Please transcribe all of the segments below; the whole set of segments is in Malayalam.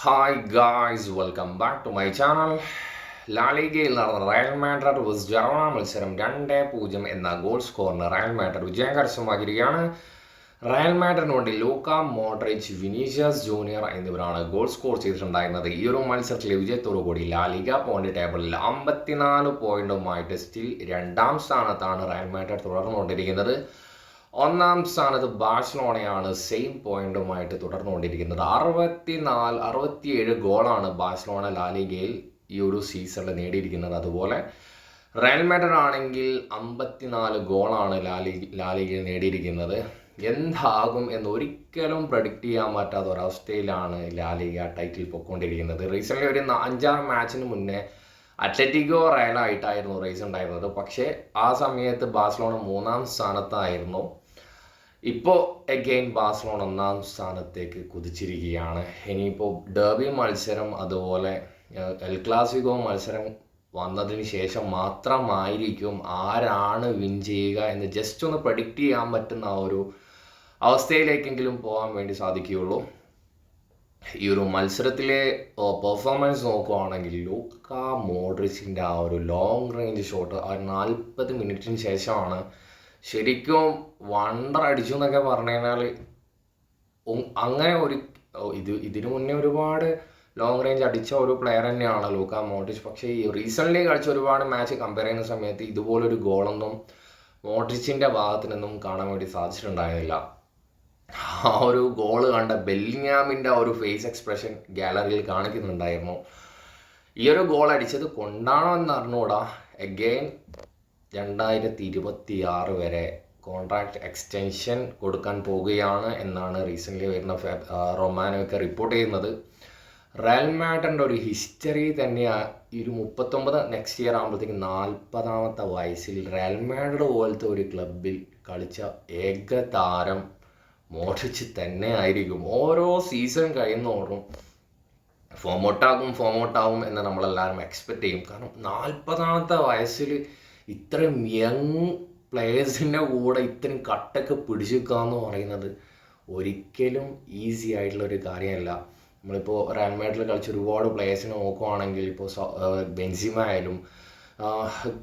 Hi guys, welcome back to my channel. ലാലിഗയിൽ നടന്ന റയൽ മാഡ്രിഡ് വേഴ്സസ് ജറോണ മത്സരം 2-0 എന്ന ഗോൾ സ്കോറിന് റയൽ മാഡ്രിഡ് വിജയം കരസ്ഥമാക്കിയിരിക്കുകയാണ്. റയൽ മാഡ്രിഡിന് വേണ്ടി ലൂക്ക മോഡ്രിച്ച്, വിനീഷ്യസ് ജൂനിയർ എന്നിവരാണ് ഗോൾ സ്കോർ ചെയ്തിട്ടുണ്ടായിരുന്നത്. ഈ ഒരു മത്സരത്തിലെ വിജയത്തോടുകൂടി ലാലിഗ പോയിന്റ് ടേബിളിൽ 54 പോയിന്റുമായിട്ട് സ്റ്റിൽ രണ്ടാം സ്ഥാനത്താണ് റയൽ മാഡ്രിഡ് തുടർന്നുകൊണ്ടിരിക്കുന്നത്. ഒന്നാം സ്ഥാനത്ത് ബാഴ്സലോണയാണ് സെയിം പോയിന്റുമായിട്ട് തുടർന്നുകൊണ്ടിരിക്കുന്നത്. 67 ഗോളാണ് ബാഴ്സലോണ ലാലിഗയിൽ ഈ ഒരു സീസണിൽ നേടിയിരിക്കുന്നത്. അതുപോലെ റയൽ മാഡ്രിഡ് ആണെങ്കിൽ 54 ഗോളാണ് ലാലിഗയിൽ നേടിയിരിക്കുന്നത്. എന്താകും എന്ന് ഒരിക്കലും പ്രഡിക്റ്റ് ചെയ്യാൻ പറ്റാത്ത ഒരവസ്ഥയിലാണ് ലാലിഗ ടൈറ്റിൽ പൊയ്ക്കൊണ്ടിരിക്കുന്നത്. റീസെൻ്റ്ലി ഒരു 5-6 മാച്ചിന് മുന്നേ അത്ലറ്റിക്കോ റയലായിട്ടായിരുന്നു റേസ് ഉണ്ടായിരുന്നത്. പക്ഷേ ആ സമയത്ത് ബാഴ്സലോണ 3-ാം സ്ഥാനത്തായിരുന്നു. ഇപ്പോൾ അഗെയിൻ ബാഴ്സലോണ 1-ാം സ്ഥാനത്തേക്ക് കുതിച്ചിരിക്കുകയാണ്. ഇനിയിപ്പോൾ ഡെർബി മത്സരം അതുപോലെ എൽ ക്ലാസിക്കോ മത്സരം വന്നതിന് ശേഷം മാത്രമായിരിക്കും ആരാണ് വിൻ ചെയ്യുക എന്ന് ജസ്റ്റ് ഒന്ന് പ്രഡിക്റ്റ് ചെയ്യാൻ പറ്റുന്ന ആ ഒരു അവസ്ഥയിലേക്കെങ്കിലും പോകാൻ വേണ്ടി സാധിക്കുകയുള്ളൂ. ഈ ഒരു മത്സരത്തിലെ പെർഫോമൻസ് നോക്കുകയാണെങ്കിൽ ലൂക്ക മോഡ്രിച്ചിൻ്റെ ആ ഒരു ലോങ് റേഞ്ച് ഷോട്ട് ആ 40 മിനിറ്റിന് ശേഷമാണ് ശരിക്കും വണ്ടർ അടിച്ചു എന്നൊക്കെ പറഞ്ഞു കഴിഞ്ഞാൽ അങ്ങനെ ഇതിനു മുന്നേ ഒരുപാട് ലോങ് റേഞ്ച് അടിച്ച ഒരു പ്ലെയർ തന്നെയാണ് ലൂക്ക മോഡ്രിച്ച്. പക്ഷേ ഈ റീസെൻ്റ്ലി കളിച്ച ഒരുപാട് മാച്ച് കമ്പയർ ചെയ്യുന്ന സമയത്ത് ഇതുപോലൊരു ഗോളൊന്നും മോഡ്രിച്ചിൻ്റെ ഭാഗത്തു നിന്നും കാണാൻ വേണ്ടി സാധിച്ചിട്ടുണ്ടായിരുന്നില്ല. ആ ഒരു ഗോള് കണ്ട ബെല്ലിങ്ങാമിൻ്റെ ആ ഒരു ഫേസ് എക്സ്പ്രഷൻ ഗാലറിയിൽ കാണിക്കുന്നുണ്ടായിരുന്നു. ഈ ഒരു ഗോൾ അടിച്ചത് കൊണ്ടാണോ എന്ന് അറിഞ്ഞുകൂടാ. അഗെയിൻ 2026 വരെ കോൺട്രാക്ട് എക്സ്റ്റൻഷൻ കൊടുക്കാൻ പോകുകയാണ് എന്നാണ് റീസെൻ്റ്ലി വരുന്ന റൊമാനോയൊക്കെ റിപ്പോർട്ട് ചെയ്യുന്നത്. റയൽ മാഡ്രിഡിൻ്റെ ഒരു ഹിസ്റ്ററി തന്നെയാണ്. ഈ ഒരു 39 നെക്സ്റ്റ് ഇയർ ആകുമ്പോഴത്തേക്ക് 40ാമത്തെ വയസ്സിൽ റയൽ മാഡ്രിഡ് പോലത്തെ ഒരു ക്ലബിൽ കളിച്ച ഏക താരം മോഡ്രിച്ച് തന്നെ ആയിരിക്കും. ഓരോ സീസൺ കഴിയുന്നതോറും ഫോമൗട്ടാകും എന്ന് നമ്മളെല്ലാവരും എക്സ്പെക്റ്റ് ചെയ്യും. കാരണം 40ാമത്തെ വയസ്സിൽ ഇത്രയും യങ് പ്ലെയേഴ്സിൻ്റെ കൂടെ ഇത്രയും കട്ടൊക്കെ പിടിച്ചെടുക്കുക എന്ന് പറയുന്നത് ഒരിക്കലും ഈസി ആയിട്ടുള്ളൊരു കാര്യമല്ല. നമ്മളിപ്പോൾ റയൽ മാഡ്രിഡിൽ കളിച്ച ഒരുപാട് പ്ലേയേഴ്സിനെ നോക്കുകയാണെങ്കിൽ ഇപ്പോൾ ബെൻസിമ ആയാലും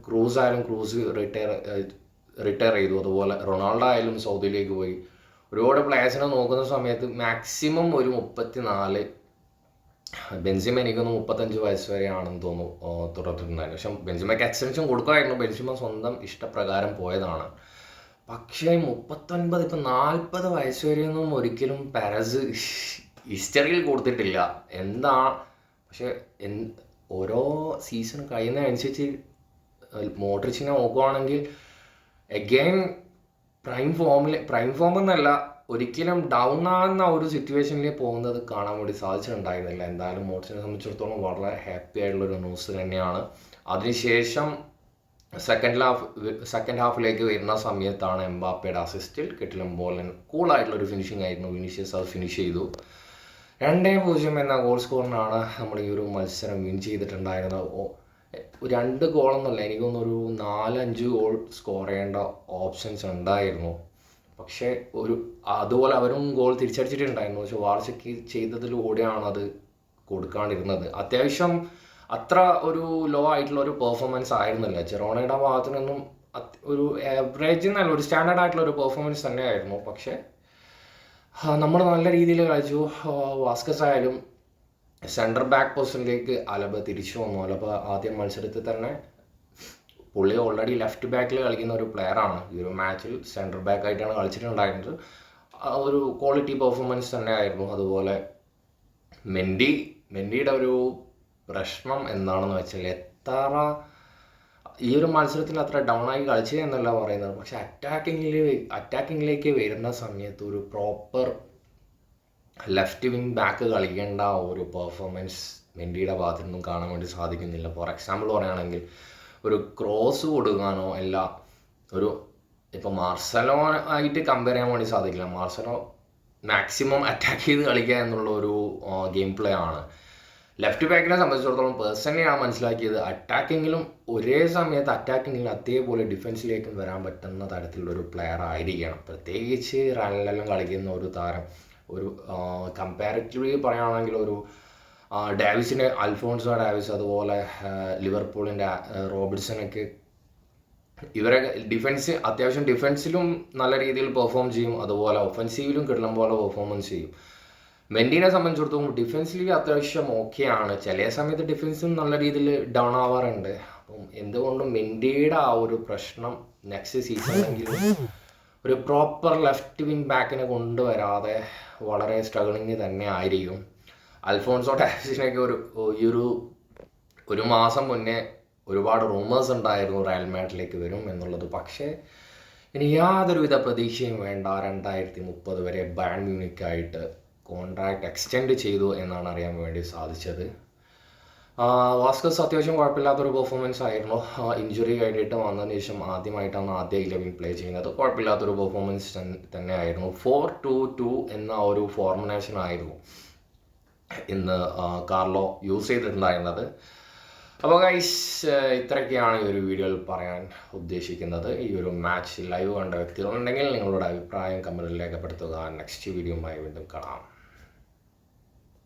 ക്രൂസ് റിട്ടയർ ചെയ്തു. അതുപോലെ റൊണാൾഡോ ആയാലും സൗദിയിലേക്ക് പോയി. ഒരുപാട് പ്ലേയേഴ്സിനെ നോക്കുന്ന സമയത്ത് മാക്സിമം ഒരു 34, ബെൻസിമ എനിക്കൊന്ന് 35 വയസ്സ് വരെയാണെന്ന് തോന്നുന്നു തുടർന്നിട്ടുണ്ടായിരുന്നു. പക്ഷെ ബെൻസിമയ്ക്ക് എക്സ്റ്റൻഷൻ കൊടുക്കുമായിരുന്നു. ബെൻസിമ സ്വന്തം ഇഷ്ടപ്രകാരം പോയതാണ്. പക്ഷേ 39 ഇപ്പം 40 വയസ്സ് വരെയൊന്നും ഒരിക്കലും പെരസ് ഹിസ്റ്ററിയിൽ കൊടുത്തിട്ടില്ല. പക്ഷെ ഓരോ സീസൺ കഴിയുന്നതനുസരിച്ച് മോഡ്രിച്ചിനെ നോക്കുകയാണെങ്കിൽ അഗെയിൻ പ്രൈം ഫോം എന്നല്ല, ഒരിക്കലും ഡൗൺ ആകുന്ന ഒരു സിറ്റുവേഷനിൽ പോകുന്നത് കാണാൻ വേണ്ടി സാധിച്ചിട്ടുണ്ടായിരുന്നില്ല. എന്തായാലും മോഡ്രിച്ചിനെ സംബന്ധിച്ചിടത്തോളം വളരെ ഹാപ്പി ആയിട്ടുള്ളൊരു ന്യൂസ് തന്നെയാണ്. അതിനുശേഷം സെക്കൻഡ് ഹാഫിലേക്ക് വരുന്ന സമയത്താണ് എംബാപ്പയുടെ അസിസ്റ്റിൽ കിട്ടിലും ബോളിൻ കൂളായിട്ടുള്ളൊരു ഫിനിഷിംഗ് ആയിരുന്നു. വിനീഷ്യസ് അത് ഫിനിഷ് ചെയ്തു. 2-0 എന്ന ഗോൾ സ്കോറിനാണ് നമ്മൾ ഈ ഒരു മത്സരം വിൻ ചെയ്തിട്ടുണ്ടായിരുന്നത്. 2 ഗോളൊന്നുമല്ല, എനിക്കൊന്നൊരു 4-5 ഗോൾ സ്കോർ ചെയ്യേണ്ട ഓപ്ഷൻസ് ഉണ്ടായിരുന്നു. പക്ഷേ അതുപോലെ അവരും ഗോൾ തിരിച്ചടിച്ചിട്ടുണ്ടായിരുന്നു. പക്ഷെ വാർച്ചയ്ക്ക് ചെയ്തതിലൂടെയാണ് അത് കൊടുക്കാണ്ടിരുന്നത്. അത്യാവശ്യം അത്ര ഒരു ലോ ആയിട്ടുള്ള ഒരു പെർഫോമൻസ് ആയിരുന്നില്ല. ജെറോണയുടെ ഭാഗത്തു നിന്നും ഒരു ആവറേജ് എന്നല്ല, ഒരു സ്റ്റാൻഡേർഡ് ആയിട്ടുള്ള ഒരു പെർഫോമൻസ് തന്നെയായിരുന്നു. പക്ഷേ നമ്മൾ നല്ല രീതിയിൽ കളിച്ചു. വാസ്കസ് ആയാലും സെൻറ്റർ ബാക്ക് പൊസിഷനിലേക്ക് അലബ തിരിച്ചു വന്നു. അലബ ആദ്യം മത്സരത്തിൽ തന്നെ പുള്ളി ഓൾറെഡി ലെഫ്റ്റ് ബാക്കിൽ കളിക്കുന്ന ഒരു പ്ലെയറാണ്. ഈ ഒരു മാച്ചിൽ സെൻറ്റർ ബാക്ക് ആയിട്ടാണ് കളിച്ചിട്ടുണ്ടായിരുന്നത്. ഒരു ക്വാളിറ്റി പെർഫോമൻസ് തന്നെയായിരുന്നു. അതുപോലെ മെൻഡിയുടെ ഒരു പ്രശ്നം എന്താണെന്ന് വെച്ചാൽ ഈ ഒരു മത്സരത്തിൽ അത്ര ഡൗൺ ആയി കളിച്ചത് എന്നല്ല പറയുന്നത്. പക്ഷെ അറ്റാക്കിങ്ങിലേക്ക് വരുന്ന സമയത്ത് ഒരു പ്രോപ്പർ ലെഫ്റ്റ് വിങ് ബാക്ക് കളിക്കേണ്ട ഒരു പെർഫോമൻസ് മെൻഡിയുടെ ഭാഗത്തു നിന്നും കാണാൻ വേണ്ടി സാധിക്കുന്നില്ല. ഫോർ എക്സാമ്പിൾ പറയുകയാണെങ്കിൽ ഒരു ക്രോസ് കൊടുക്കാനോ അല്ല, ഇപ്പോൾ മാർസലോ ആയിട്ട് കമ്പയർ ചെയ്യാൻ വേണ്ടി സാധിക്കില്ല. മാർസലോ മാക്സിമം അറ്റാക്ക് ചെയ്ത് കളിക്കുക എന്നുള്ള ഒരു ഗെയിം പ്ലേ ആണ്. ലെഫ്റ്റ് ബാക്കിനെ സംബന്ധിച്ചിടത്തോളം പേഴ്സണലി ഞാൻ മനസ്സിലാക്കിയത് അറ്റാക്കിങ്ങിലും ഒരേ സമയത്ത് അതേപോലെ ഡിഫൻസിലേക്കും വരാൻ പറ്റുന്ന തരത്തിലുള്ളൊരു പ്ലെയർ ആയിരിക്കണം. പ്രത്യേകിച്ച് റയലിലെല്ലാം കളിക്കുന്ന ഒരു താരം. ഒരു കമ്പാരിറ്റീവ്ലി പറയുകയാണെങ്കിൽ ഒരു ഡാവിസിൻ്റെ അൽഫോൺസോ ഡാവിസ്, അതുപോലെ ലിവർപൂളിൻ്റെ റോബർട്ട്സണൊക്കെ ഇവരെ അത്യാവശ്യം ഡിഫൻസിലും നല്ല രീതിയിൽ പെർഫോം ചെയ്യും, അതുപോലെ ഒഫൻസീവിലും കിടലം പോലെ പെർഫോമൻസ് ചെയ്യും. മെൻഡിനെ സംബന്ധിച്ചിടത്തോളം ഡിഫൻസിൽ അത്യാവശ്യം ഓക്കെയാണ്, ചില സമയത്ത് ഡിഫൻസും നല്ല രീതിയിൽ ഡൗൺ ആവാറുണ്ട്. അപ്പം എന്തുകൊണ്ടും മെൻഡിയുടെ ആ ഒരു പ്രശ്നം നെക്സ്റ്റ് സീസണിലെങ്കിലും ഒരു പ്രോപ്പർ ലെഫ്റ്റ് വിങ് ബാക്കിനെ കൊണ്ടുവരാതെ വളരെ സ്ട്രഗിളിങ് തന്നെ ആയിരിക്കും. അൽഫോൺസോ ഡാവിസിനൊക്കെ ഒരു മാസം മുന്നേ ഒരുപാട് റൂമേഴ്സ് ഉണ്ടായിരുന്നു റയൽ മാഡ്രിഡിലേക്ക് വരും എന്നുള്ളത്. പക്ഷേ ഇനി യാതൊരുവിധ പ്രതീക്ഷയും വേണ്ട, 2030 വരെ ബയൺ മ്യൂണിക്കായിട്ട് കോൺട്രാക്ട് എക്സ്റ്റെൻഡ് ചെയ്തു എന്നാണ് അറിയാൻ വേണ്ടി സാധിച്ചത്. വാസ്കസ് അത്യാവശ്യം കുഴപ്പമില്ലാത്തൊരു പെർഫോമൻസ് ആയിരുന്നു. ഇഞ്ചുറി കഴിഞ്ഞിട്ട് വന്നതിന് ശേഷം ആദ്യമായിട്ടാണ് ആദ്യ 11 പ്ലേ ചെയ്യുന്നത്. കുഴപ്പമില്ലാത്തൊരു പെർഫോമൻസ് തന്നെ ആയിരുന്നു. 4-2-2 എന്ന ഒരു ഫോർമുലേഷൻ ആയിരുന്നു ഇന്ന് കാർലോ യൂസ് ചെയ്തിട്ടുണ്ടായിരുന്നത്. അപ്പോൾ ഗൈസ്, ഇത്രയൊക്കെയാണ് ഈ ഒരു വീഡിയോയിൽ പറയാൻ ഉദ്ദേശിക്കുന്നത്. ഈ ഒരു മാച്ച് ലൈവ് കണ്ട വ്യക്തികളുണ്ടെങ്കിൽ നിങ്ങളുടെ അഭിപ്രായം കമൻറ്റിൽ രേഖപ്പെടുത്തുക. നെക്സ്റ്റ് വീഡിയോയുമായി വീണ്ടും കാണാം.